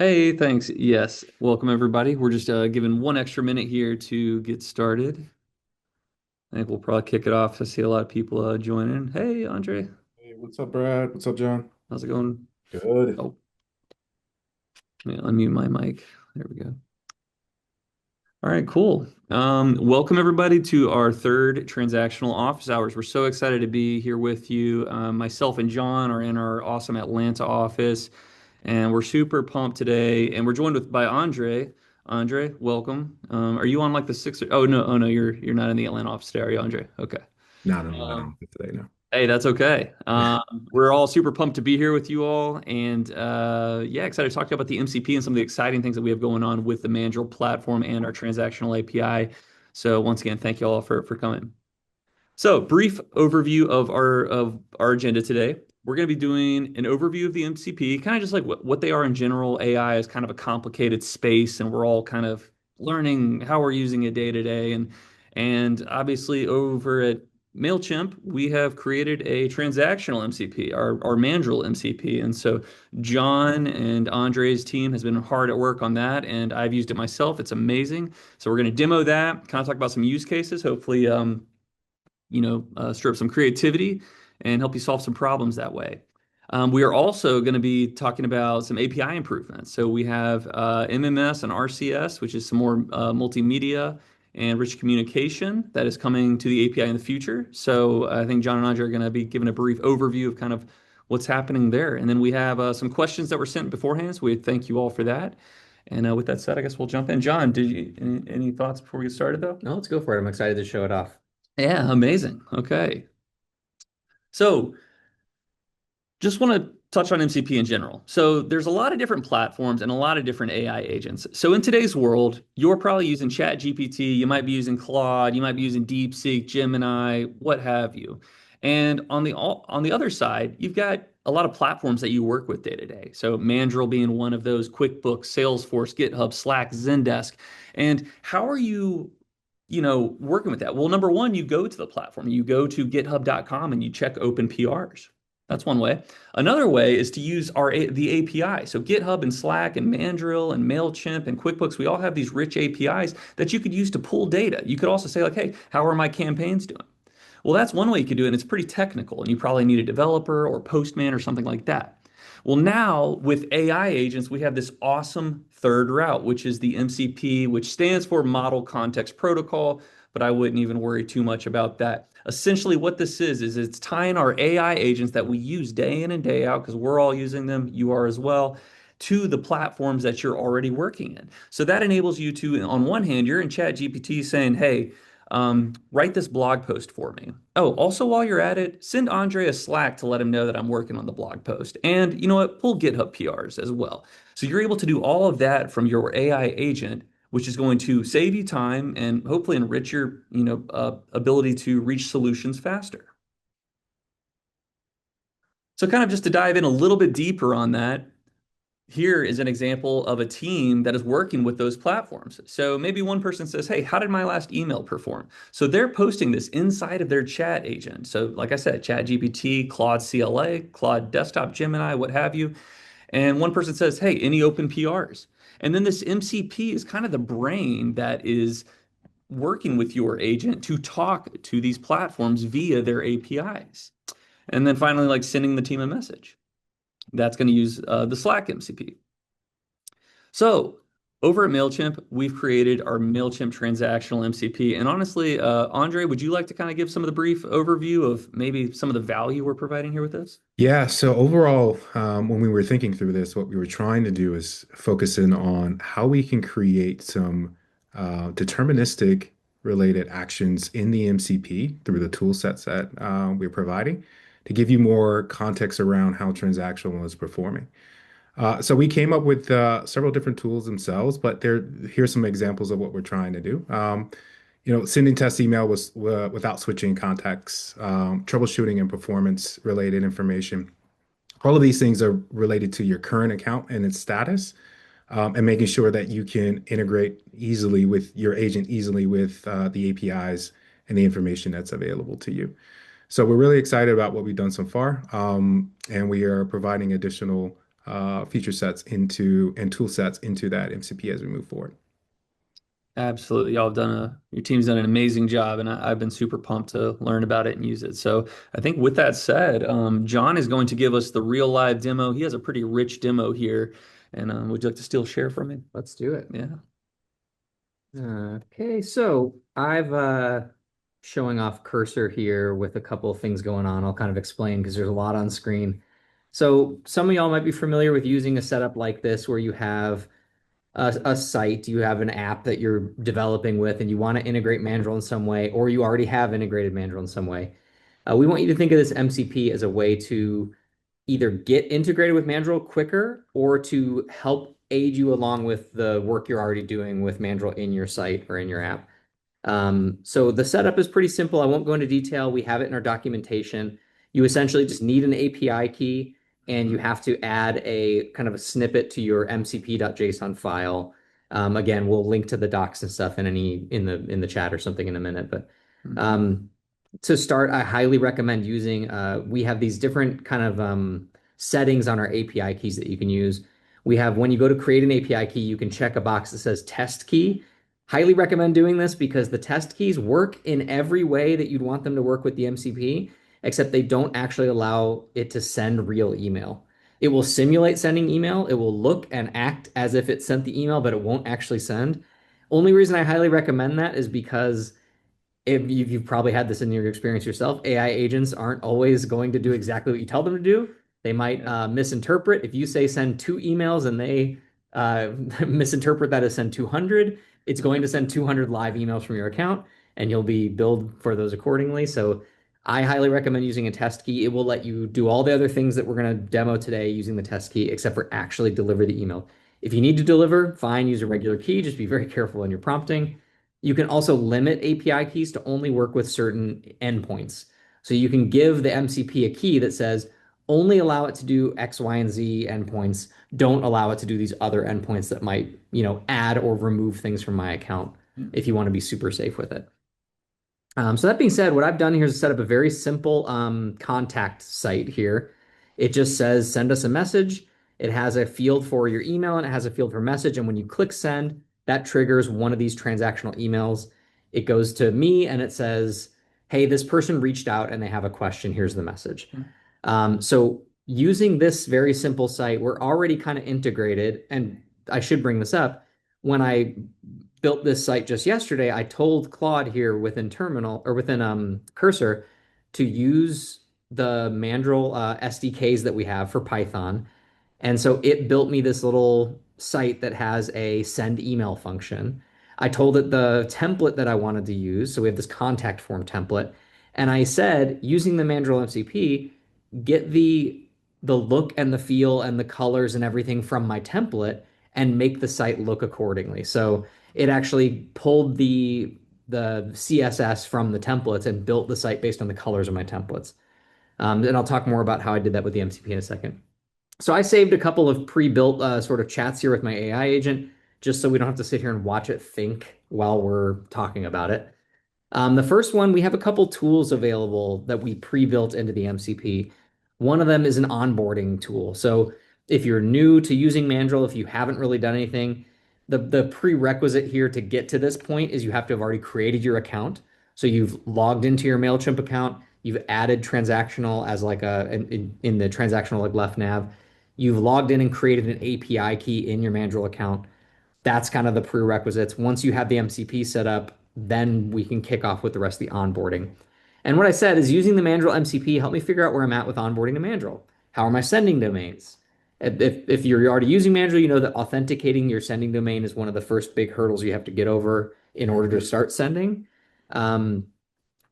Hey, thanks. Yes, welcome everybody. We're just giving one extra minute here to get started. I think we'll probably kick it off. I see a lot of people joining. Hey, Andre, Hey, what's up, Brad? What's up, John? how's it going? Good. Oh, let me unmute my mic. There we go. All right, cool. Welcome everybody to our third transactional office hours. We're so excited to be here with you. Myself and John are in our awesome Atlanta office, and we're super pumped today. And we're joined by Andre. Andre, welcome. Are you on like the sixth? Oh no, you're not in the Atlanta office today, are you, Andre? Okay. Not in Atlanta Um, office today, no. Hey, that's okay. We're all super pumped to be here with you all, and yeah, excited to talk to you about the MCP and some of the exciting things that we have going on with the Mandrill platform and our transactional API. So once again, thank you all for coming. So, brief overview of our agenda today. We're going to be doing an overview of the MCP, kind of just like what they are in general. AI is kind of a complicated space, and we're all kind of learning how we're using it day to day. And obviously, over at Mailchimp, we have created a transactional MCP, our Mandrill MCP. And so, John and Andre's team has been hard at work on that, and I've used it myself. It's amazing. So, we're going to demo that, kind of talk about some use cases. Hopefully, stir up some creativity and help you solve some problems that way. We are also going to be talking about some API improvements. So we have MMS and RCS, which is some more multimedia and rich communication that is coming to the API in the future. So I think John and Andre are going to be giving a brief overview of kind of what's happening there. And then we have some questions that were sent beforehand. So we thank you all for that. And with that said, I guess we'll jump in. John, any thoughts before we get started, though? No, let's go for it. I'm excited to show it off. Yeah, amazing. Okay. So just want to touch on MCP in general. So there's a lot of different platforms and a lot of different AI agents. So in today's world, you're probably using ChatGPT, you might be using Claude, you might be using DeepSeek, Gemini, what have you. And on the other side, you've got a lot of platforms that you work with day to day. So Mandrill being one of those, QuickBooks, Salesforce, GitHub, Slack, Zendesk. And how are you working with that? Well, number one, you go to the platform. You go to github.com and you check open PRs. That's one way. Another way is to use the API. So GitHub and Slack and Mandrill and Mailchimp and QuickBooks, we all have these rich APIs that you could use to pull data. You could also say like, hey, how are my campaigns doing? Well, that's one way you could do it, and it's pretty technical, and you probably need a developer or Postman or something like that. Well, now with AI agents, we have this awesome third route, which is the MCP, which stands for Model Context Protocol, but I wouldn't even worry too much about that. Essentially, what this is it's tying our AI agents that we use day in and day out, because we're all using them, you are as well, to the platforms that you're already working in. So that enables you to, on one hand, you're in ChatGPT saying, hey, write this blog post for me. Oh, also while you're at it, send Andre a Slack to let him know that I'm working on the blog post. And you know what? Pull GitHub PRs as well. So you're able to do all of that from your AI agent, which is going to save you time and hopefully enrich your, ability to reach solutions faster. So kind of just to dive in a little bit deeper on that, here is an example of a team that is working with those platforms. So maybe one person says, hey, how did my last email perform? So they're posting this inside of their chat agent. So like I said, ChatGPT, Claude CLA, Claude Desktop, Gemini, what have you. And one person says, hey, any open PRs? And then this MCP is kind of the brain that is working with your agent to talk to these platforms via their APIs. And then finally, like sending the team a message. That's going to use the Slack MCP. So over at Mailchimp, we've created our Mailchimp Transactional MCP. And honestly, Andre, would you like to kind of give some of the brief overview of maybe some of the value we're providing here with this? Yeah, so overall, when we were thinking through this, what we were trying to do is focus in on how we can create some deterministic related actions in the MCP through the tool sets that we're providing to give you more context around how transactional is performing. So we came up with several different tools themselves, but here's some examples of what we're trying to do. Sending test email was without switching contacts, troubleshooting and performance related information. All of these things are related to your current account and its status, and making sure that you can integrate easily with your agent, easily with the APIs and the information that's available to you. So we're really excited about what we've done so far, and we are providing additional feature sets into and tool sets into that MCP as we move forward. Absolutely. Your team's done an amazing job, and I've been super pumped to learn about it and use it. So I think with that said, John is going to give us the real live demo. He has a pretty rich demo here, and would you like to still share from him? Let's do it. Yeah. Okay, so I've showing off cursor here with a couple of things going on. I'll kind of explain because there's a lot on screen. So some of y'all might be familiar with using a setup like this where you have a site, you have an app that you're developing with, and you want to integrate Mandrill in some way, or you already have integrated Mandrill in some way. We want you to think of this MCP as a way to either get integrated with Mandrill quicker or to help aid you along with the work you're already doing with Mandrill in your site or in your app. So the setup is pretty simple. I won't go into detail. We have it in our documentation. You essentially just need an API key and you have to add a kind of a snippet to your mcp.json file. Again, we'll link to the docs and stuff in the chat or something in a minute. But to start, I highly recommend using. We have these different kind of settings on our API keys that you can use. We have when you go to create an API key, you can check a box that says test key. Highly recommend doing this because the test keys work in every way that you'd want them to work with the MCP, except they don't actually allow it to send real email. It will simulate sending email. It will look and act as if it sent the email, but it won't actually send. Only reason I highly recommend that is because if you've probably had this in your experience yourself, AI agents aren't always going to do exactly what you tell them to do. They might misinterpret. If you say send 2 emails and they misinterpret that as send 200, it's going to send 200 live emails from your account and you'll be billed for those accordingly. So I highly recommend using a test key. It will let you do all the other things that we're going to demo today using the test key, except for actually deliver the email. If you need to deliver, fine, use a regular key. Just be very careful in your prompting. You can also limit API keys to only work with certain endpoints. So you can give the MCP a key that says only allow it to do X, Y, and Z endpoints. Don't allow it to do these other endpoints that might, add or remove things from my account if you want to be super safe with it. So that being said, what I've done here is set up a very simple contact site here. It just says send us a message. It has a field for your email and it has a field for message. And when you click send, that triggers one of these transactional emails. It goes to me and it says, hey, this person reached out and they have a question. Here's the message. So using this very simple site, we're already kind of integrated. And I should bring this up. When I built this site just yesterday, I told Claude here within Terminal or within Cursor to use the Mandrill SDKs that we have for Python. And so it built me this little site that has a send email function. I told it the template that I wanted to use. So we have this contact form template. And I said, using the Mandrill MCP, get the look and the feel and the colors and everything from my template and make the site look accordingly. So it actually pulled the CSS from the templates and built the site based on the colors of my templates. And I'll talk more about how I did that with the MCP in a second. So I saved a couple of pre-built sort of chats here with my AI agent, just so we don't have to sit here and watch it think while we're talking about it. The first one, we have a couple tools available that we pre-built into the MCP. One of them is an onboarding tool. So if you're new to using Mandrill, if you haven't really done anything, the prerequisite here to get to this point is you have to have already created your account. So you've logged into your Mailchimp account, you've added transactional as like in the transactional like left nav. You've logged in and created an API key in your Mandrill account. That's kind of the prerequisites. Once you have the MCP set up, then we can kick off with the rest of the onboarding. And what I said is using the Mandrill MCP help me figure out where I'm at with onboarding to Mandrill. How are my sending domains? If you're already using Mandrill, you know that authenticating your sending domain is one of the first big hurdles you have to get over in order to start sending.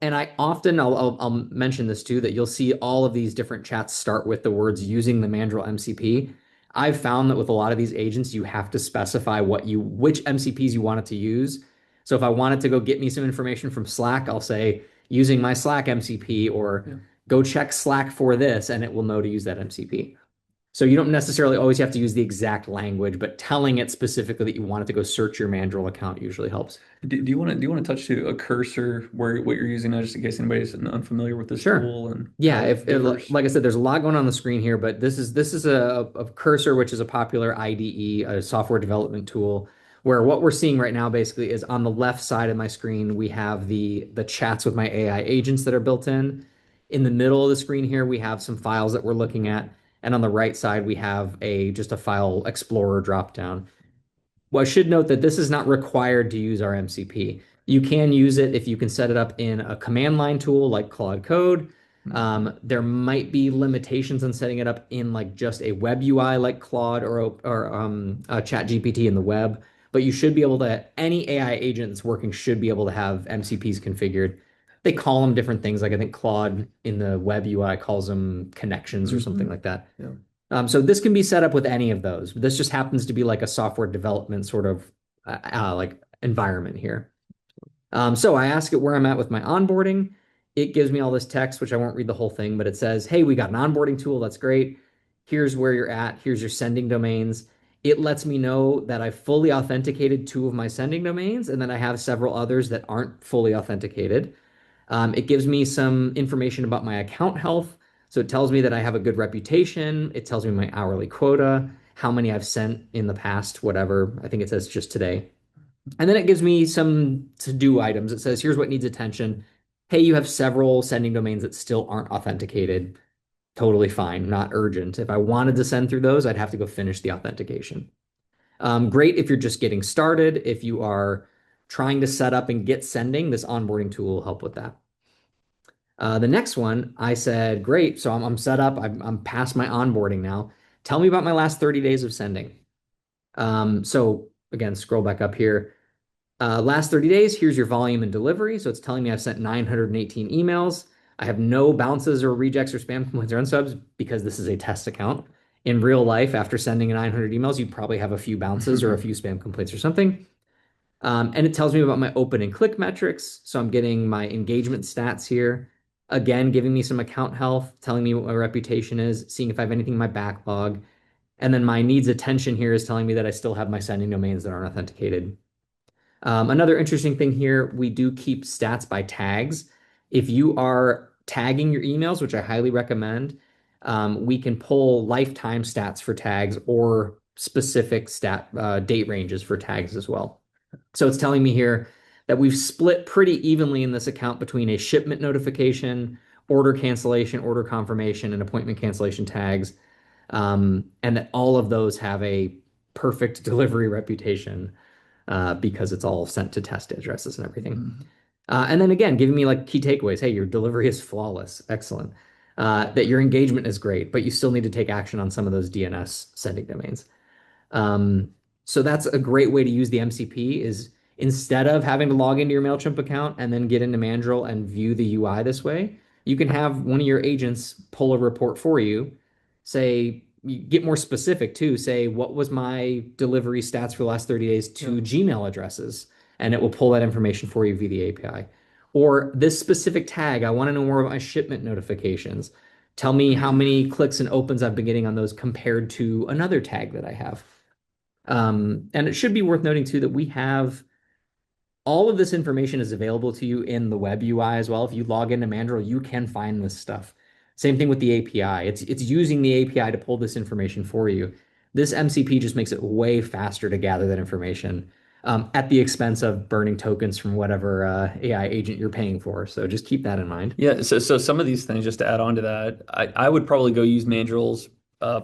And I often, I'll mention this too, that you'll see all of these different chats start with the words using the Mandrill MCP. I've found that with a lot of these agents, you have to specify which MCPs you want it to use. So if I wanted to go get me some information from Slack, I'll say using my Slack MCP or go check Slack for this, and it will know to use that MCP. So you don't necessarily always have to use the exact language, but telling it specifically that you want it to go search your Mandrill account usually helps. Do you want to touch to a cursor where what you're using now, just in case anybody's unfamiliar with this Sure. tool and Yeah, how it differs? like I said, there's a lot going on the screen here, but this is a cursor, which is a popular IDE, a software development tool, where what we're seeing right now basically is on the left side of my screen, we have the chats with my AI agents that are built in. In the middle of the screen here, we have some files that we're looking at, and on the right side, we have a just a file explorer dropdown. Well, I should note that this is not required to use our MCP. You can use it if you can set it up in a command line tool like Claude Code. Mhm. There might be limitations on setting it up in like just a web UI like Claude or ChatGPT in the web, but you should be able to, any AI agent that's working should be able to have MCPs configured. They call them different things, like I think Claude in the web UI calls them connections or something Hmm. like that. Yeah. So this can be set up with any of those. This just happens to be like a software development sort of like environment here. So I ask it where I'm at with my onboarding. It gives me all this text, which I won't read the whole thing, but it says, hey, we got an onboarding tool. That's great. Here's where you're at. Here's your sending domains. It lets me know that I fully authenticated two of my sending domains, and then I have several others that aren't fully authenticated. It gives me some information about my account health. So it tells me that I have a good reputation. It tells me my hourly quota, how many I've sent in the past, whatever. I think it says just today. And then it gives me some to-do items. It says, here's what needs attention. Hey, you have several sending domains that still aren't authenticated. Totally fine, not urgent. If I wanted to send through those, I'd have to go finish the authentication. Great if you're just getting started. If you are trying to set up and get sending, this onboarding tool will help with that. The next one, I said, great. So I'm set up. I'm past my onboarding now. Tell me about my last 30 days of sending. So again, scroll back up here. Last 30 days, here's your volume and delivery. So it's telling me I've sent 918 emails. I have no bounces or rejects or spam complaints or unsubs because this is a test account. In real life, after sending 900 emails, you'd probably have a few bounces or a few spam complaints or something. And it tells me about my open and click metrics. So I'm getting my engagement stats here. Again, giving me some account health, telling me what my reputation is, seeing if I have anything in my backlog. And then my needs attention here is telling me that I still have my sending domains that aren't authenticated. Another interesting thing here, we do keep stats by tags. If you are tagging your emails, which I highly recommend, we can pull lifetime stats for tags or specific date ranges for tags as well. So it's telling me here that we've split pretty evenly in this account between a shipment notification, order cancellation, order confirmation, and appointment cancellation tags, and that all of those have a perfect delivery reputation because it's all sent to test addresses and everything. And then again, giving me like key takeaways. Hey, your delivery is flawless. Excellent. That your engagement is great, but you still need to take action on some of those DNS sending domains. Um, so that's a great way to use the MCP is instead of having to log into your Mailchimp account and then get into Mandrill and view the UI this way, you can have one of your agents pull a report for you. Say, you get more specific too. Say, what was my delivery stats for the last 30 days Yeah. to Gmail addresses? And it will pull that information for you via the API. Or this specific tag, I want to know more about my shipment notifications. Tell me how many clicks and opens I've been getting on those compared to another tag that I have. And it should be worth noting too that we have all of this information is available to you in the web UI as well. If you log into Mandrill, you can find this stuff. Same thing with the API. It's using the API to pull this information for you. This MCP just makes it way faster to gather that information at the expense of burning tokens from whatever AI agent you're paying for. So just keep that in mind. Yeah, so some of these things, just to add on to that, I would probably go use Mandrill's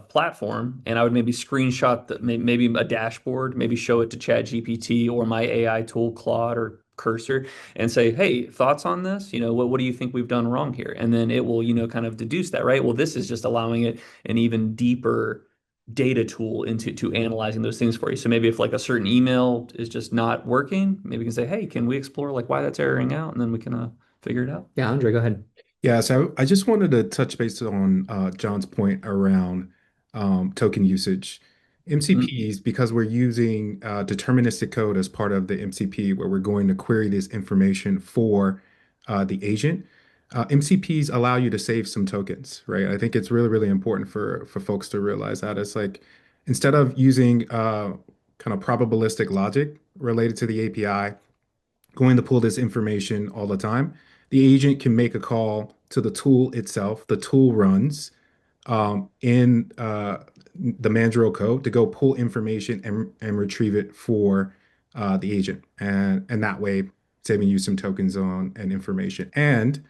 platform, and I would maybe screenshot maybe a dashboard, maybe show it to ChatGPT or my AI tool, Claude or Cursor, and say, hey, thoughts on this? What do you think we've done wrong here? And then it will, kind of deduce that, right? Well, this is just allowing it an even deeper data tool into to analyzing those things for you. So maybe if like a certain email is just not working, maybe you can say, hey, can we explore like why that's erroring out, and then we can figure it out. Yeah, Andre, go ahead. Yeah, so I just wanted to touch base on John's point around token usage. Mm, MCPs, because we're using deterministic code as part of the MCP, where we're going to query this information for the agent. MCPs allow you to save some tokens, right? I think it's really, really important for folks to realize that. It's like instead of using kind of probabilistic logic related to the API, going to pull this information all the time, the agent can make a call to the tool itself. The tool runs in the Mandrill code to go pull information and retrieve it for the agent, and that way saving you some tokens on and information and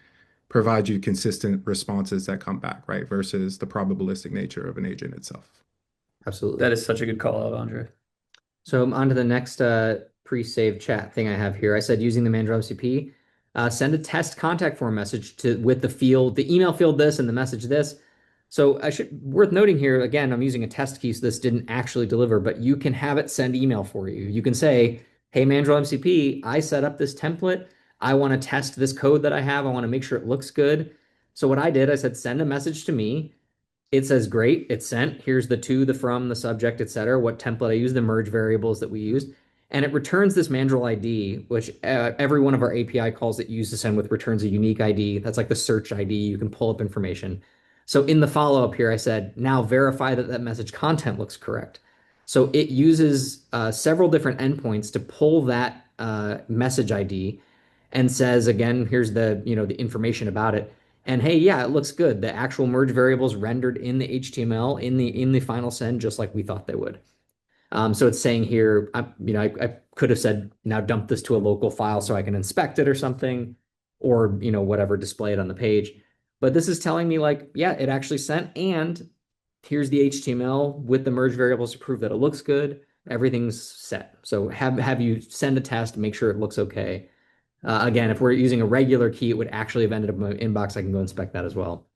provide you consistent responses that come back, right? Versus the probabilistic nature of an agent itself. Absolutely. That is such a good call out, Andre. So I'm on to the next pre-saved chat thing I have here. I said using the Mandrill MCP, send a test contact form message to with the field, the email field this and the message this. So I should worth noting here, again, I'm using a test key, so this didn't actually deliver, but you can have it send email for you. You can say, hey, Mandrill MCP, I set up this template. I want to test this code that I have. I want to make sure it looks good. So what I did, I said, send a message to me. It says, great, it's sent. Here's the to, the from, the subject, etc. What template I use, the merge variables that we used. And it returns this Mandrill ID, which every one of our API calls that you use to send with returns a unique ID. That's like the search ID. You can pull up information. So in the follow-up here, I said, now verify that that message content looks correct. So it uses several different endpoints to pull that message ID and says, again, here's the, the information about it. And hey, yeah, it looks good. The actual merge variables rendered in the HTML in the final send, just like we thought they would. So it's saying here, I could have said, now dump this to a local file so I can inspect it or something, or whatever, display it on the page. But this is telling me like, yeah, it actually sent, and here's the HTML with the merge variables to prove that it looks good. Everything's set. So have you send a test, make sure it looks okay. Again, if we're using a regular key, it would actually have ended up in my inbox. I can go inspect that as well.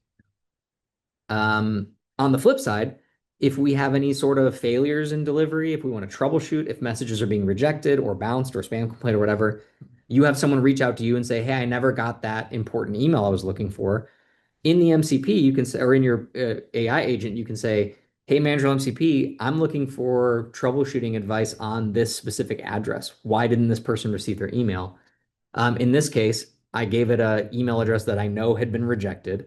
On the flip side, if we have any sort of failures in delivery, if we want to troubleshoot, if messages are being rejected or bounced or spam complaint or whatever, you have someone reach out to you and say, hey, I never got that important email I was looking for. In the MCP, you can say, or in your AI agent, you can say, hey, Mandrill MCP, I'm looking for troubleshooting advice on this specific address. Why didn't this person receive their email? In this case, I gave it an email address that I know had been rejected.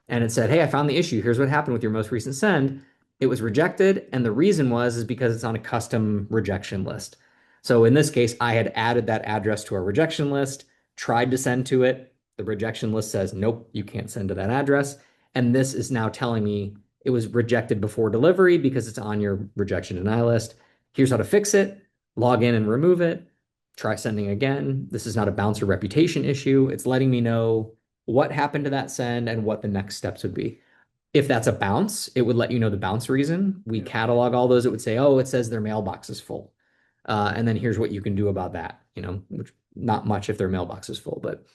And it said, hey, I found the issue. Here's what happened with your most recent send. It was rejected. And the reason is because it's on a custom rejection list. So in this case, I had added that address to our rejection list, tried to send to it. The rejection list says, nope, you can't send to that address. And this is now telling me it was rejected before delivery because it's on your rejection denial list. Here's how to fix it. Log in and remove it. Try sending again. This is not a bounce or reputation issue. It's letting me know what happened to that send and what the next steps would be. If that's a bounce, it would let you know the bounce reason. We catalog all those. It would say, oh, it says their mailbox is full. And then here's what you can do about that, which not much if their mailbox is full, but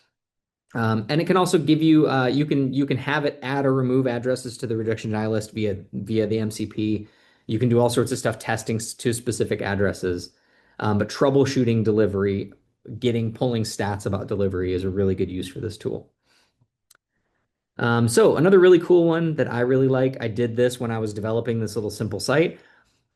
and it can also give you you can have it add or remove addresses to the rejection denial list via the MCP. You can do all sorts of stuff testing to specific addresses. But troubleshooting delivery, pulling stats about delivery is a really good use for this tool. So another really cool one that I really like, I did this when I was developing this little simple site,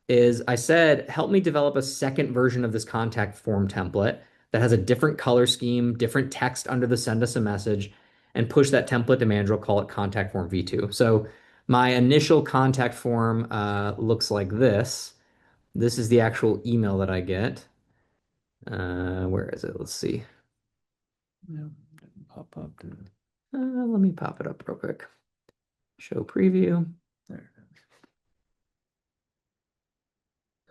is I said, help me develop a second version of this contact form template that has a different color scheme, different text under the send us a message, and push that template to Mandrill, call it contact form v2. So my initial contact form looks like this. This is the actual email that I get. Where is it? Let's see. Yeah, pop up. Let me pop it up real quick. Show preview. There.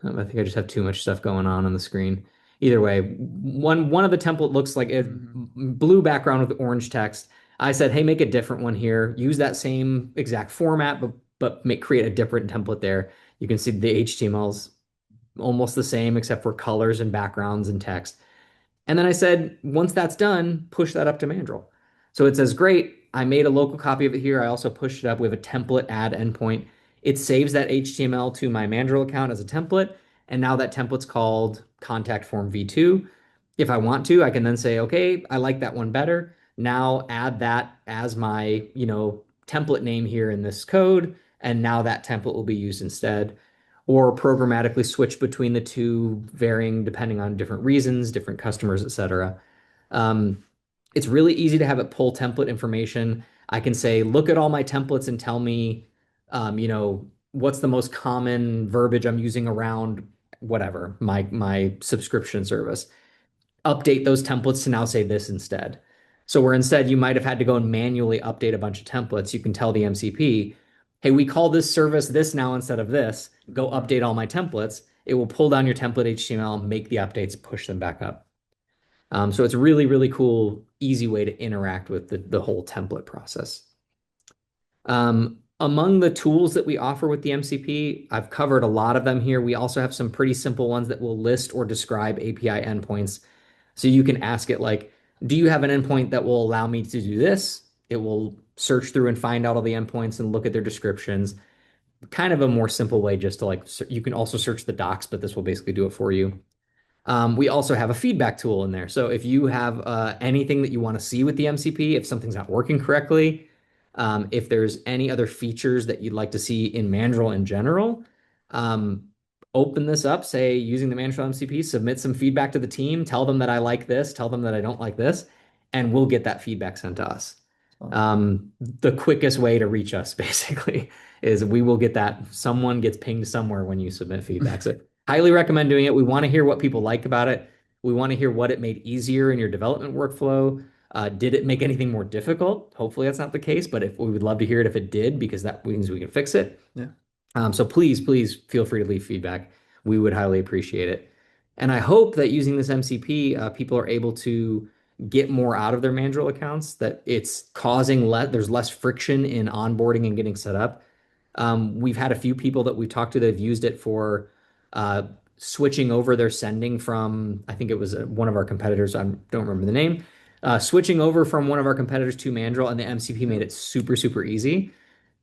I think I just have too much stuff going on the screen. Either way, one of the template looks like a blue background with orange text. I said, hey, make a different one here. Use that same exact format, but create a different template there. You can see the HTML's almost the same except for colors and backgrounds and text. And then I said, once that's done, push that up to Mandrill. So it says, great, I made a local copy of it here. I also pushed it up with a template add endpoint. It saves that HTML to my Mandrill account as a template. And now that template's called contact form v2. If I want to, I can then say, okay, I like that one better. Now add that as my, template name here in this code. And now that template will be used instead, or programmatically switch between the two, varying depending on different reasons, different customers, etc. It's really easy to have it pull template information. I can say, look at all my templates and tell me, what's the most common verbiage I'm using around whatever, my subscription service. Update those templates to now say this instead. So where instead you might have had to go and manually update a bunch of templates, you can tell the MCP, hey, we call this service this now instead of this. Go update all my templates. It will pull down your template HTML, make the updates, push them back up. So it's a really, really cool, easy way to interact with the whole template process. Among the tools that we offer with the MCP, I've covered a lot of them here. We also have some pretty simple ones that will list or describe API endpoints. So you can ask it like, do you have an endpoint that will allow me to do this? It will search through and find out all the endpoints and look at their descriptions. Kind of a more simple way just to like, you can also search the docs, but this will basically do it for you. We also have a feedback tool in there. So if you have anything that you want to see with the MCP, if something's not working correctly, if there's any other features that you'd like to see in Mandrill in general, um, open this up, say using the Mandrill MCP, submit some feedback to the team, tell them that I like this, tell them that I don't like this, and we'll get that feedback sent to us. The quickest way to reach us basically is we will get that. Someone gets pinged somewhere when you submit feedback. So highly recommend doing it. We want to hear what people like about it. We want to hear what it made easier in your development workflow. Did it make anything more difficult? Hopefully that's not the case, but if we would love to hear it if it did, because that means we can fix it. Yeah. So please feel free to leave feedback. We would highly appreciate it. And I hope that using this MCP, people are able to get more out of their Mandrill accounts, that it's causing there's less friction in onboarding and getting set up. We've had a few people that we've talked to that have used it for switching over their sending from, I think it was one of our competitors, I don't remember the name, switching over from one of our competitors to Mandrill, and the MCP made it super, super easy.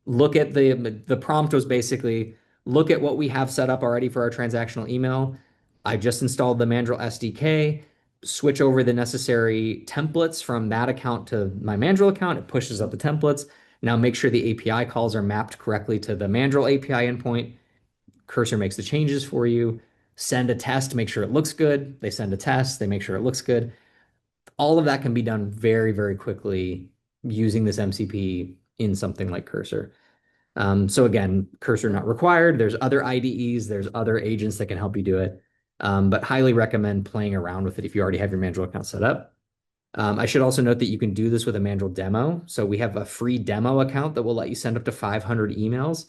Look at the prompt was basically look at what we have set up already for our transactional email. I just installed the Mandrill SDK, switch over the necessary templates from that account to my Mandrill account. It pushes up the templates. Now make sure the API calls are mapped correctly to the Mandrill API endpoint. Cursor makes the changes for you. Send a test, make sure it looks good. They send a test, they make sure it looks good. All of that can be done very, very quickly using this MCP in something like Cursor. So again, Cursor not required. There's other IDEs, there's other agents that can help you do it. But highly recommend playing around with it if you already have your Mandrill account set up. I should also note that you can do this with a Mandrill demo. So we have a free demo account that will let you send up to 500 emails.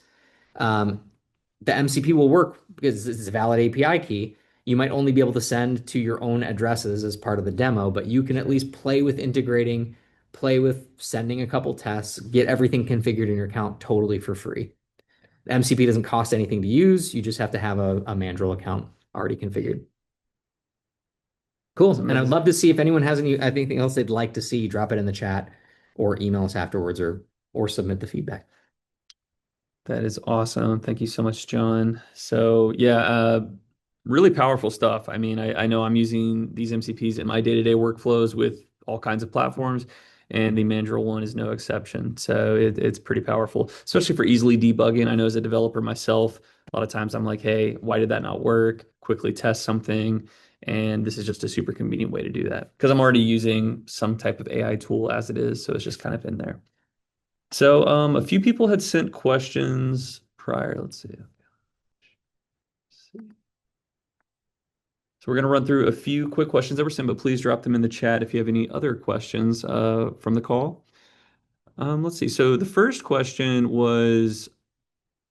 The MCP will work because it's a valid API key. You might only be able to send to your own addresses as part of the demo, but you can at least play with integrating, play with sending a couple tests, get everything configured in your account totally for free. The MCP doesn't cost anything to use. You just have to have a Mandrill account already configured. Cool. And I'd love to see if anyone has anything else they'd like to see, drop it in the chat or email us afterwards or submit the feedback. That is awesome. Thank you so much, John. So yeah, really powerful stuff. I mean, I know I'm using these MCPs in my day-to-day workflows with all kinds of platforms, and the Mandrill one is no exception. So it's pretty powerful, especially for easily debugging. I know as a developer myself, a lot of times I'm like, hey, why did that not work? Quickly test something. And this is just a super convenient way to do that because I'm already using some type of AI tool as it is. So it's just kind of in there. So a few people had sent questions prior. Let's see. So we're going to run through a few quick questions that were sent, but please drop them in the chat if you have any other questions from the call. Let's see. So the first question was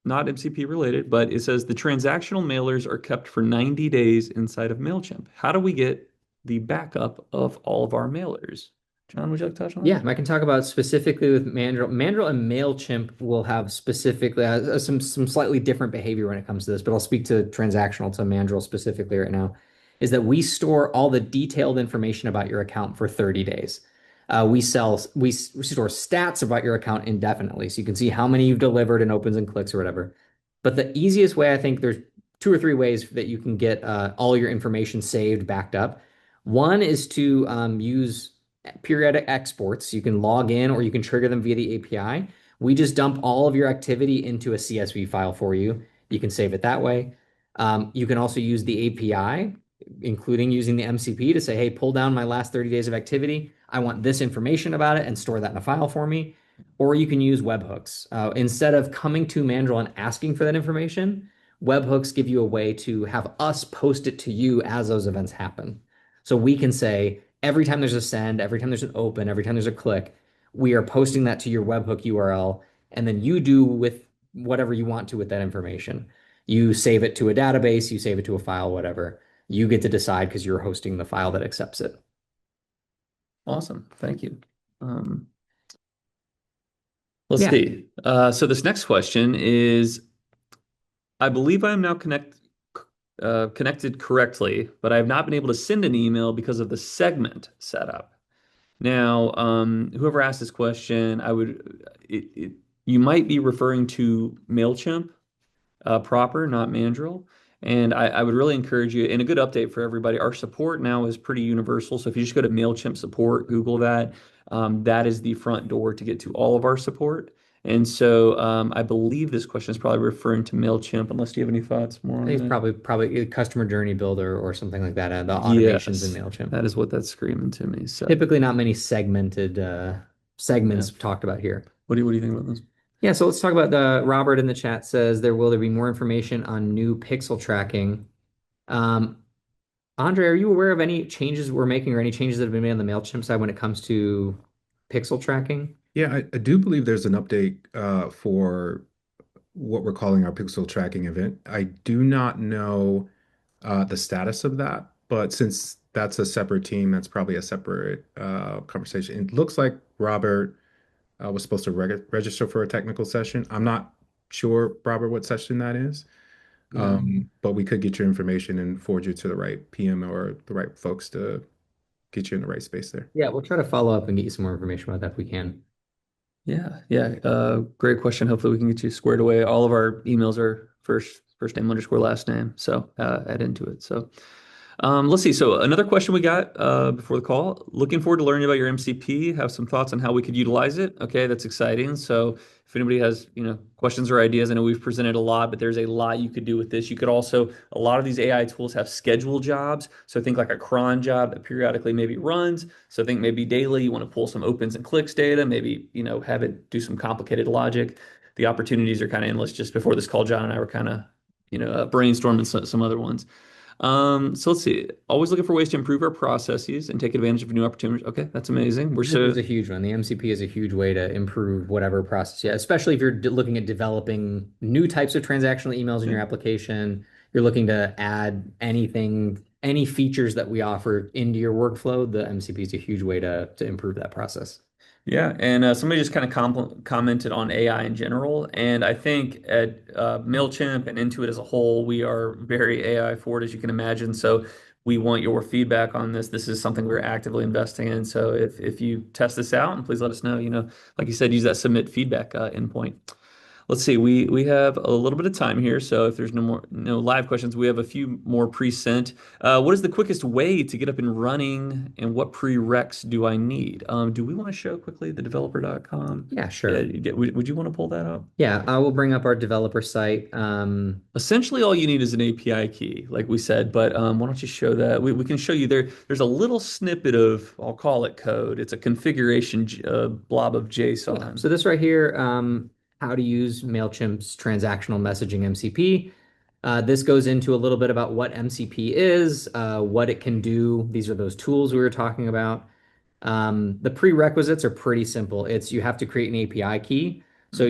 not MCP related, but it says the transactional mailers are kept for 90 days inside of Mailchimp. How do we get the backup of all of our mailers? John, would you like to touch on that? Yeah, I can talk about specifically with Mandrill. Mandrill and Mailchimp will have specifically some slightly different behavior when it comes to this, but I'll speak to transactional to Mandrill specifically right now. Is that we store all the detailed information about your account for 30 days. We store stats about your account indefinitely, so you can see how many you've delivered in opens and clicks or whatever. But the easiest way, I think, there's 2 or 3 ways that you can get all your information saved, backed up. One is to use periodic exports. You can log in or you can trigger them via the API. We just dump all of your activity into a CSV file for you. You can save it that way. You can also use the API. including using the MCP to say, hey, pull down my last 30 days of activity. I want this information about it and store that in a file for me. Or you can use webhooks. Instead of coming to Mandrill and asking for that information, webhooks give you a way to have us post it to you as those events happen. So we can say, every time there's a send, every time there's an open, every time there's a click, we are posting that to your webhook URL, and then you do with whatever you want to with that information. You save it to a database, you save it to a file, whatever. You get to decide because you're hosting the file that accepts it. Awesome. Thank you. Let's Yeah. see. So this next question is, I believe I am now connected correctly, but I have not been able to send an email because of the segment setup. Now, whoever asked this question, you might be referring to Mailchimp proper, not Mandrill. And I would really encourage you, and a good update for everybody, our support now is pretty universal. So if you just go to Mailchimp support, Google that, that is the front door to get to all of our support. And so I believe this question is probably referring to Mailchimp, unless you have any thoughts more I on think it's that. probably a customer journey builder or something like that. The automations in Yes, Mailchimp. that is what that's screaming to me. So Typically not many segmented yeah. segments talked about here. What do you think about this? Yeah, so let's talk about Robert in the chat says will there be more information on new pixel tracking? Andre, are you aware of any changes we're making or any changes that have been made on the Mailchimp side when it comes to pixel tracking? Yeah, I do believe there's an update for what we're calling our pixel tracking event. I do not know the status of that, but since that's a separate team, that's probably a separate conversation. It looks like Robert was supposed to register for a technical session. I'm not sure, Robert, what session that is, Yeah. but we could get your information and forward you to the right PM or the right folks to get you in the right space there. Yeah, we'll try to follow up and get you some more information about that if we can. Yeah. Great question. Hopefully we can get you squared away. All of our emails are first name underscore last name. So add into it. So let's see. So another question we got before the call. Looking forward to learning about your MCP. Have some thoughts on how we could utilize it. Okay, that's exciting. So if anybody has questions or ideas, I know we've presented a lot, but there's a lot you could do with this. You could also, a lot of these AI tools have schedule jobs. So think like a cron job that periodically maybe runs. So think maybe daily you want to pull some opens and clicks data, maybe have it do some complicated logic. The opportunities are kind of endless. Just before this call, John and I were kind of brainstorming some other ones. So let's see. Always looking for ways to improve our processes and take advantage of new opportunities. Okay, that's amazing. We're This is so a huge one. The MCP is a huge way to improve whatever process. Yeah, especially if you're looking at developing new types of transactional emails in your application. You're looking to add anything, any features that we offer into your workflow. The MCP is a huge way to improve that process. yeah. And somebody just kind of commented on AI in general, and I think at Mailchimp and Intuit as a whole, we are very AI forward, as you can imagine. So we want your feedback on this. This is something we're actively investing in. So if you test this out, and please let us know. Like you said, use that submit feedback endpoint. Let's see, we have a little bit of time here, so if there's no live questions, we have a few more pre-sent. What is the quickest way to get up and running, and what prereqs do I need? Do we want to show quickly the developer.com? Yeah, sure. Would you want to pull that up? Yeah, I will bring up our developer site. Essentially, all you need is an API key, like we said, but why don't you show that? We can show you there's a little snippet of, I'll call it code. It's a configuration blob of JSON. So this right here, how to use Mailchimp's transactional messaging MCP. This goes into a little bit about what MCP is, what it can do. These are those tools we were talking about. The prerequisites are pretty simple. You have to create an API key. So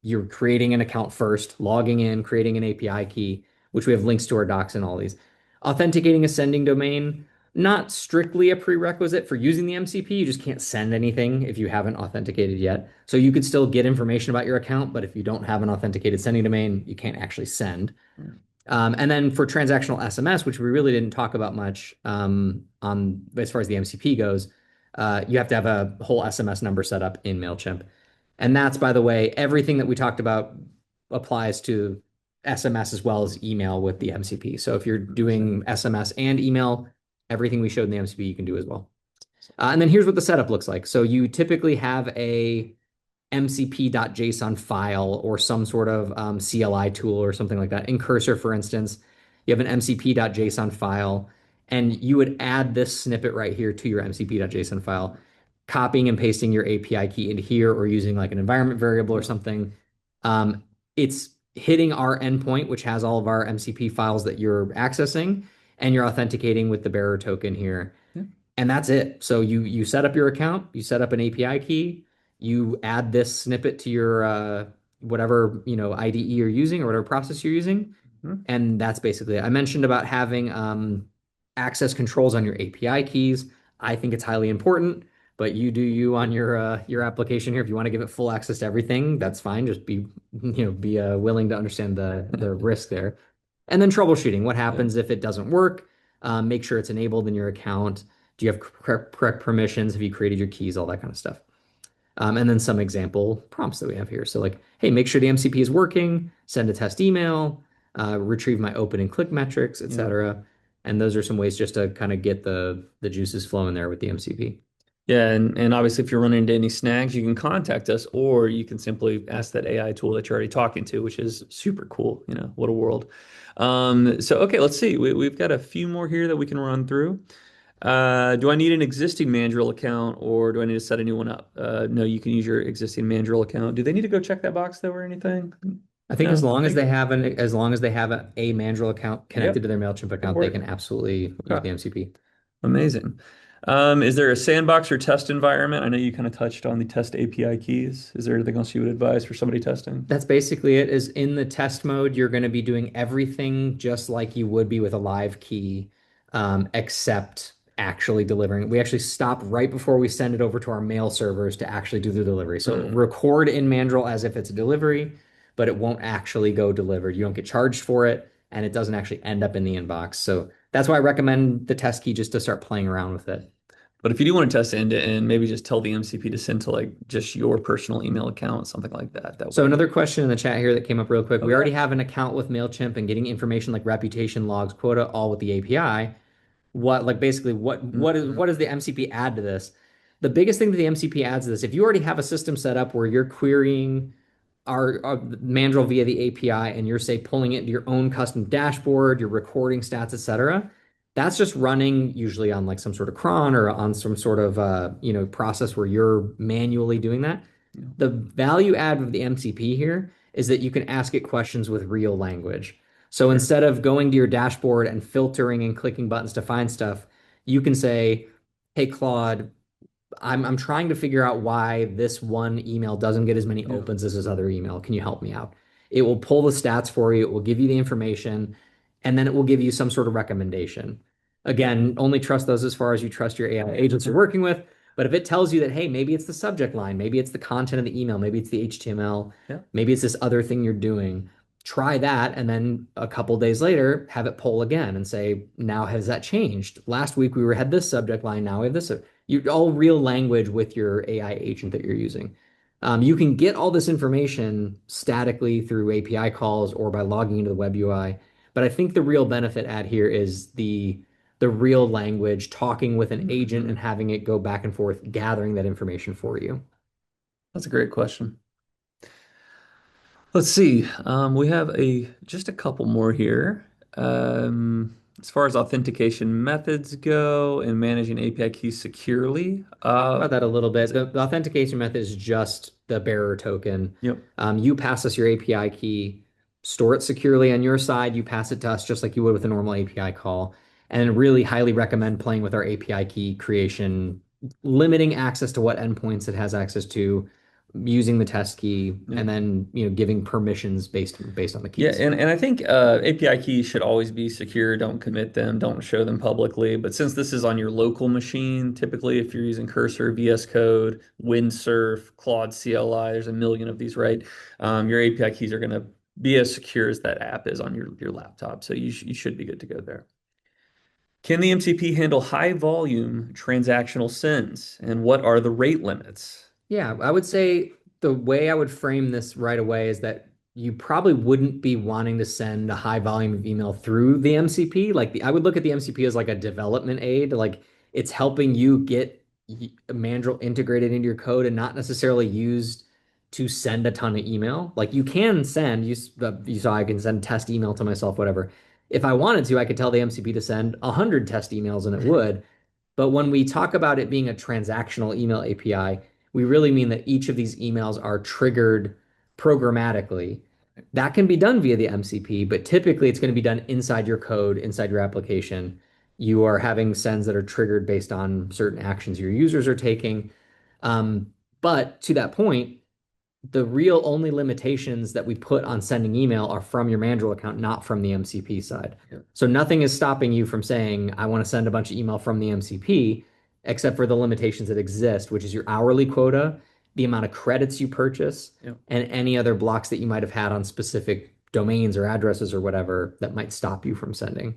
you're creating an account first, logging in, creating an API key, which we have links to our docs and all these. Authenticating a sending domain, not strictly a prerequisite for using the MCP. You just can't send anything if you haven't authenticated yet. So you could still get information about your account, but if you don't have an authenticated sending domain, you can't actually send. And then for transactional SMS, which we really didn't talk about much on as far as the MCP goes, you have to have a whole SMS number set up in Mailchimp. And that's, by the way, everything that we talked about applies to SMS as well as email with the MCP. So if you're doing SMS and email, everything we showed in the MCP you can do as well. And then here's what the setup looks like. So you typically have a mcp.json file or some sort of CLI tool or something like that. In Cursor, for instance, You have an mcp.json file, and you would add this snippet right here to your mcp.json file, copying and pasting your API key into here or using like an environment variable or Yeah. something. It's hitting our endpoint, which has all of our MCP files that you're accessing, and you're authenticating with the bearer token here. Yeah. And that's it. So you set up your account, you set up an API key, you add this snippet to your whatever IDE you're using or whatever process you're using, Mhm. and that's basically it. I mentioned about having access controls on your API keys. I think it's highly important, but you do you on your application here. If you want to give it full access to everything, that's fine. Just be willing to understand the risk there. And then troubleshooting. What Yeah. happens if it doesn't work? Make sure it's enabled in your account. Do you have correct permissions? Have you created your keys? All that kind of stuff. And then some example prompts that we have here. So like, hey, make sure the MCP is working, send a test email, retrieve my open and click metrics, Yeah. etc. And those are some ways just to kind of get the juices flowing there with the MCP. Yeah, and obviously if you're running into any snags, you can contact us, or you can simply ask that AI tool that you're already talking to, which is super cool. What a world. So okay, let's see. We've got a few more here that we can run through. Do I need an existing Mandrill account, or do I need to set a new one up? No, you can use your existing Mandrill account. Do they need to go check that box though or anything? I think No, I think as long as they have a Mandrill account connected yep, to their Mailchimp it'll account, they can work. absolutely use Okay. the MCP. Amazing. Is there a sandbox or test environment? I know you kind of touched on the test API keys. Is there anything else you would advise for somebody testing? That's basically it. Is in the test mode, you're going to be doing everything just like you would be with a live key, except actually delivering. We actually stop right before we send it over to our mail servers to actually do the delivery. So it'll Mm, record in Mandrill as if it's a delivery, but it won't actually go delivered. You don't get charged for it, and it doesn't actually end up in the inbox. So that's why I recommend the test key just to start playing around with it. but if you do want to test end to end, maybe just tell the MCP to send to like just your personal email account, something like that. That So way. another question in the chat here that came up real quick. Oh We yeah. already have an account with Mailchimp and getting information like reputation logs, quota, all with the API. What like basically Mhm. what does the MCP add to this? The biggest thing that the MCP adds to this, if you already have a system set up where you're querying our Mandrill via the API and you're say pulling it into your own custom dashboard, you're recording stats, etc. That's just running usually on like some sort of cron or on some sort of process where you're manually doing that. Yeah. The value add of the MCP here is that you can ask it questions with real language. So Sure. instead of going to your dashboard and filtering and clicking buttons to find stuff, you can say, "Hey Claude, I'm trying to figure out why this one email doesn't get as many Yeah. opens as this other email. Can you help me out?" It will pull the stats for you, it will give you the information, and then it will give you some sort of recommendation. Again, only trust those as far as you trust your AI agents you're working with. But if it tells you that, hey, maybe it's the subject line, maybe it's the content of the email, maybe it's the HTML, Yeah. maybe it's this other thing you're doing, try that. And then a couple days later, have it poll again and say, now has that changed? Last week had this subject line, now we have this. You all real language with your AI agent that you're using. You can get all this information statically through API calls or by logging into the web UI. But I think the real benefit add here is the real language, talking with an agent and Mhm. having it go back and forth, gathering that information for you. That's a great question. Let's see. We have just a couple more here. As far as authentication methods go and managing API keys securely, Talk about that a little bit. let's see. The authentication method is just the bearer token. Yep. You pass us your API key, store it securely on your side. You pass it to us just like you would with a normal API call. And really highly recommend playing with our API key creation, limiting access to what endpoints it has access to, using the test key, Yeah. and then giving permissions based on the Yeah, keys. and I think API keys should always be secure. Don't commit them, don't show them publicly. But since this is on your local machine, typically if you're using Cursor, VS Code, Windsurf, Claude CLI, there's a million of these, right? Your API keys are going to be as secure as that app is on your laptop. So you should be good to go there. Can the MCP handle high volume transactional sends? And what are the rate limits? Yeah, I would say the way I would frame this right away is that you probably wouldn't be wanting to send a high volume of email through the MCP. I would look at the MCP as like a development aid. Like it's helping you get Mandrill integrated into your code and not necessarily used to send a ton of email. Like you can send, you saw I can send test email to myself, whatever. If I wanted to, I could tell the MCP to send 100 test emails and it would. But when we talk about it being a transactional email API, we really mean that each of these emails are triggered programmatically. That can be done via the MCP, but typically it's going to be done inside your code, inside your application. You are having sends that are triggered based on certain actions your users are taking. Um, but to that point, the real only limitations that we put on sending email are from your Mandrill account, not from the MCP side. Yeah. So nothing is stopping you from saying, I want to send a bunch of email from the MCP, except for the limitations that exist, which is your hourly quota, the amount of credits you purchase, Yeah. and any other blocks that you might have had on specific domains or addresses or whatever that might stop you from sending.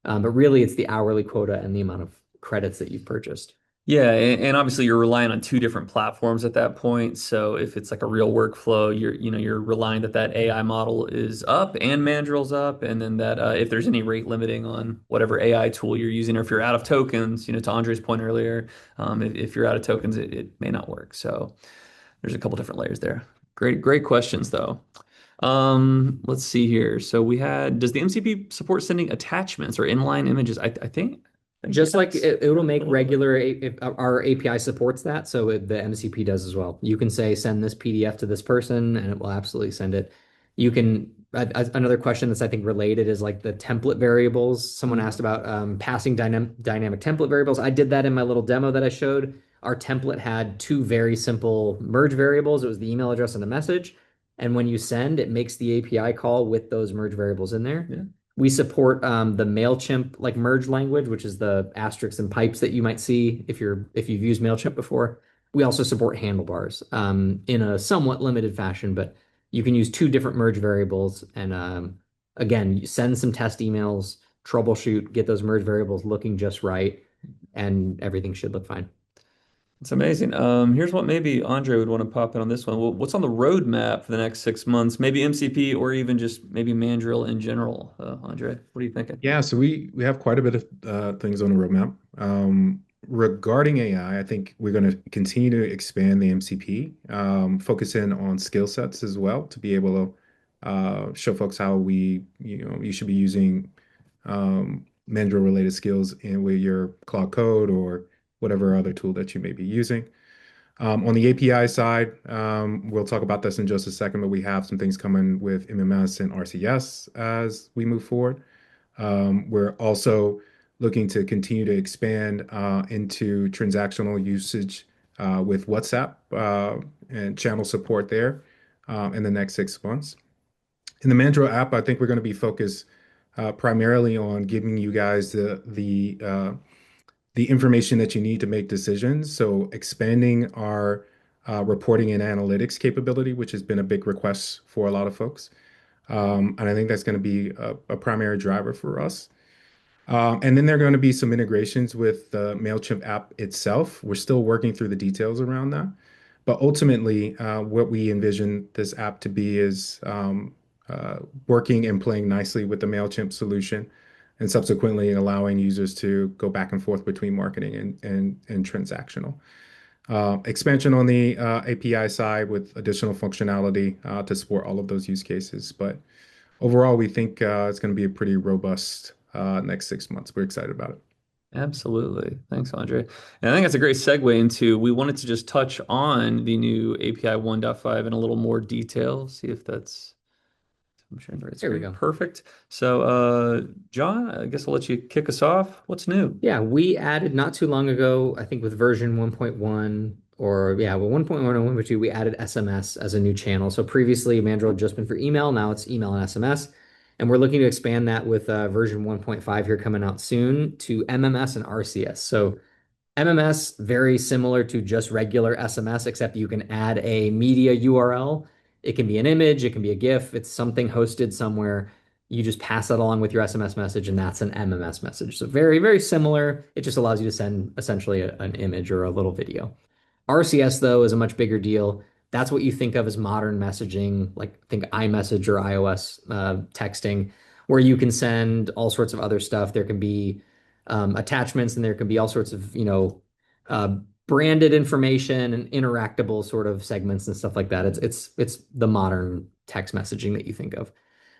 But really, it's the hourly quota and the amount of credits that you've purchased. Yeah, and obviously you're relying on two different platforms at that point. So if it's like a real workflow, you're relying that that AI model is up and Mandrill's up, and then that if there's any rate limiting on whatever AI tool you're using, or if you're out of tokens, to Andre's point earlier, if you're out of tokens, it may not work. So there's a couple different layers there. Great questions though. Let's see here. So does the MCP support sending attachments or inline images? I think Just like yes. it'll make regular, if our API supports that, so the MCP does as well. You can say send this PDF to this person, and it will absolutely send it. You can another question that's I think related is like the template variables. Someone asked about passing dynamic template variables. I did that in my little demo that I showed. Our template had two very simple merge variables. It was the email address and a message. And when you send, it makes the API call with those merge variables in there. Yeah. We support the Mailchimp like merge language, which is the asterisks and pipes that you might see if you've used Mailchimp before. We also support handlebars in a somewhat limited fashion, but you can use two different merge variables and again, you send some test emails, troubleshoot, get those merge variables looking just right, and everything should look fine. It's amazing. Here's what maybe Andre would want to pop in on this one. Well, what's on the roadmap for the next 6 months? Maybe MCP or even just maybe Mandrill in general. Andre, what are you thinking? Yeah, so we have quite a bit of things on the roadmap. Regarding AI, I think we're going to continue to expand the MCP, focus in on skill sets as well to be able to show folks how you should be using Mandrill related skills in with your Claude Code or whatever other tool that you may be using. On the API side, we'll talk about this in just a second, but we have some things coming with MMS and RCS as we move forward. We're also looking to continue to expand into transactional usage with WhatsApp and channel support there in the next 6 months. In the Mandrill app, I think we're going to be focused primarily on giving you guys the information that you need to make decisions. So expanding our reporting and analytics capability, which has been a big request for a lot of folks. And I think that's going to be a primary driver for us. And then there are going to be some integrations with the Mailchimp app itself. We're still working through the details around that. But ultimately, what we envision this app to be is working and playing nicely with the Mailchimp solution and subsequently allowing users to go back and forth between marketing and transactional. Expansion on the API side with additional functionality to support all of those use cases. But overall, we think it's going to be a pretty robust next 6 months. We're excited about it. Absolutely. Thanks, Andre. And I think that's a great segue into we wanted to just touch on the new API 1.5 in a little more detail, see if that's I'm sharing the right There we screen. go. Perfect. So, John, I guess I'll let you kick us off. What's new? Yeah, we added not too long ago, I think with version 1.1 or yeah, well 1.1 and 1.2, we added SMS as a new channel. So previously Mandrill had just been for email, now it's email and SMS. And we're looking to expand that with version 1.5 here coming out soon to MMS and RCS. So MMS, very similar to just regular SMS, except you can add a media URL. It can be an image, it can be a GIF, it's something hosted somewhere. You just pass that along with your SMS message, and that's an MMS message. So very, very similar. It just allows you to send essentially an image or a little video. RCS, though, is a much bigger deal. That's what you think of as modern messaging, like think iMessage or iOS texting, where you can send all sorts of other stuff. There can be attachments, and there can be all sorts of, uh, branded information and interactable sort of segments and stuff like that. It's the modern text messaging that you think of.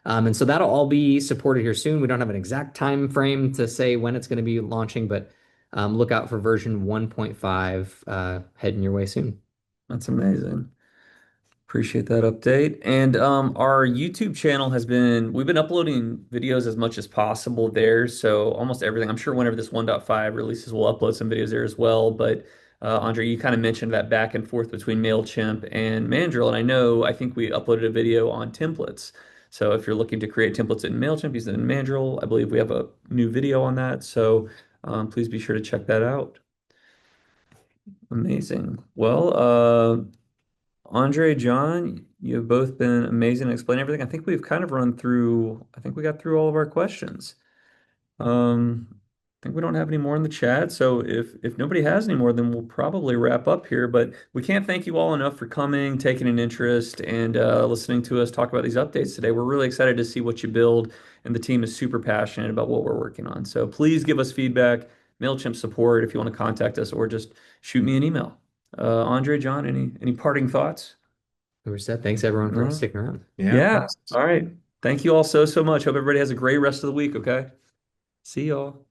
And so that'll all be supported here soon. We don't have an exact time frame to say when it's going to be launching, but look out for version 1.5 heading your way soon. That's amazing. Appreciate that update. And our YouTube channel we've been uploading videos as much as possible there. So almost everything. I'm sure whenever this 1.5 releases, we'll upload some videos there as well. But Andre, you kind of mentioned that back and forth between Mailchimp and Mandrill. And I think we uploaded a video on templates. So if you're looking to create templates in Mailchimp using Mandrill, I believe we have a new video on that. So please be sure to check that out. Amazing. Well, Andre, John, you've both been amazing to explain everything. I think we got through all of our questions. I think we don't have any more in the chat. So if nobody has any more, then we'll probably wrap up here. But we can't thank you all enough for coming, taking an interest, and listening to us talk about these updates today. We're really excited to see what you build, and the team is super passionate about what we're working on. So please give us feedback, Mailchimp support if you want to contact us, or just shoot me an email. Andre, John, any parting thoughts? We're set. Thanks everyone for No? sticking around. Yeah. Yeah. All right. Thank you all so much. Hope everybody has a great rest of the week, okay? See y'all.